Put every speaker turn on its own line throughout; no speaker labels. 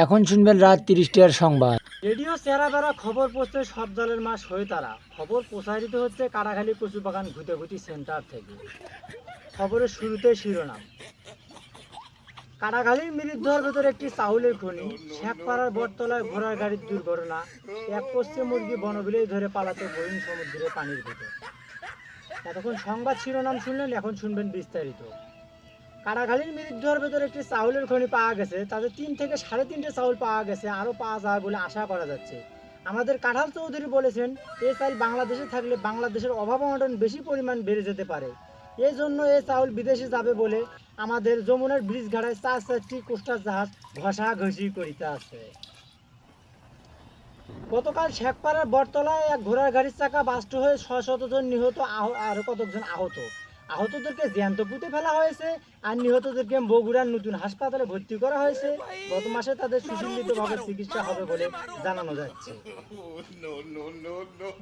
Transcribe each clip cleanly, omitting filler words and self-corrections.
এখন শুনবেন রাত ৩০টার সংবাদ।
রেডিও চেহারা দ্বারা খবর পৌঁছতে সব দলের মাস হয়ে তারা খবর প্রচারিত হচ্ছে কাটাখালী কচুবাগান ঘুতেঘুতি সেন্টার থেকে। খবরের শুরুতে শিরোনাম। কাটাখালীর মৃতদেহের ভেতর একটি চাউলের খনি, শেখপাড়ার বটতলায় ঘোড়ার গাড়ির দুর্ঘটনা, এক পশ্চিম মুরগি বনবিলেই ধরে পালাতে বহিন সমুদ্রে পানির ভিতর। এতক্ষণ সংবাদ শিরোনাম শুনলেন, এখন শুনবেন বিস্তারিত। কাটাখালীর মৃতদেহের ভেতর একটি চাউলের খনি পাওয়া গেছে। তাদের 3 থেকে 3.5 চাউল পাওয়া গেছে, আরও পাওয়া যায় বলে আশা করা যাচ্ছে। আমাদের কাঁঠাল চৌধুরী বলেছেন, এই চাল বাংলাদেশে থাকলে বাংলাদেশের অভাব অনটন বেশি পরিমাণ বেড়ে যেতে পারে। এই জন্য এই চাউল বিদেশে যাবে বলে আমাদের যমুনার ব্রিজ ঘাটায় 4-4টি কোস্টার জাহাজ ঘষাঘষি করিতে আছে। গতকাল শেখপাড়ার বটতলায় এক ঘোড়ার গাড়ির চাকা বাস্ট হয়ে 600 জন নিহত, আরও কতজন আহত। আহতদেরকে জ্যান্ত পুঁতে ফেলা হয়েছে আর নিহতদেরকে বগুড়ার নতুন হাসপাতালে ভর্তি করা হয়েছে। গত মাসে তাদের সুচিন্তিতভাবে চিকিৎসা হবে বলে জানানো যাচ্ছে।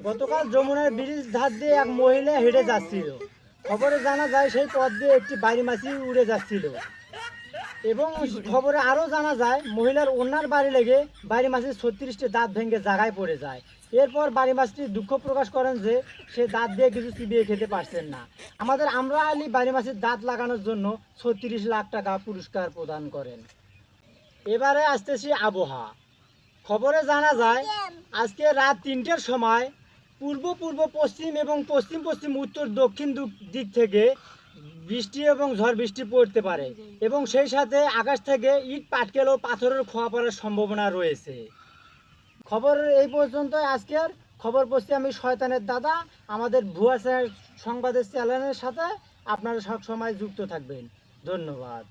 গতকাল যমুনার ব্রিজ ধার দিয়ে এক মহিলা হেঁটে যাচ্ছিল। খবরে জানা যায় সেই পথ দিয়ে একটি বাড়ি মাছি উড়ে যাচ্ছিল এবং খবরে আরও জানা যায় মহিলার ওনার বাড়ি লেগে বাড়ি মাছির 36টি দাঁত ভেঙে জায়গায় পড়ে যায়। এরপর বাড়ি মাছটি দুঃখ প্রকাশ করেন যে সে দাঁত দিয়ে কিছু চিবিয়ে খেতে পারছেন না। আমাদের আমরা আলী বাড়ি মাছের দাঁত লাগানোর জন্য 36 লাখ টাকা পুরস্কার প্রদান করেন। এবারে আসতেছি আবহাওয়া। খবরে জানা যায় আজকে রাত 3টের সময় পূর্ব পূর্ব পশ্চিম এবং পশ্চিম পশ্চিম উত্তর দক্ষিণ দিক থেকে বৃষ্টি এবং ঝড় বৃষ্টি পড়তে পারে এবং সেই সাথে আকাশ থেকে ইট পাটকেল ও পাথরের খোয়া পড়ার সম্ভাবনা রয়েছে। খবর এই পর্যন্ত। আজকের খবর পড়ছি আমি শয়তানের দাদা। আমাদের ভুয়া সংবাদের চ্যানেলের সাথে আপনারা সব সময় যুক্ত থাকবেন। ধন্যবাদ।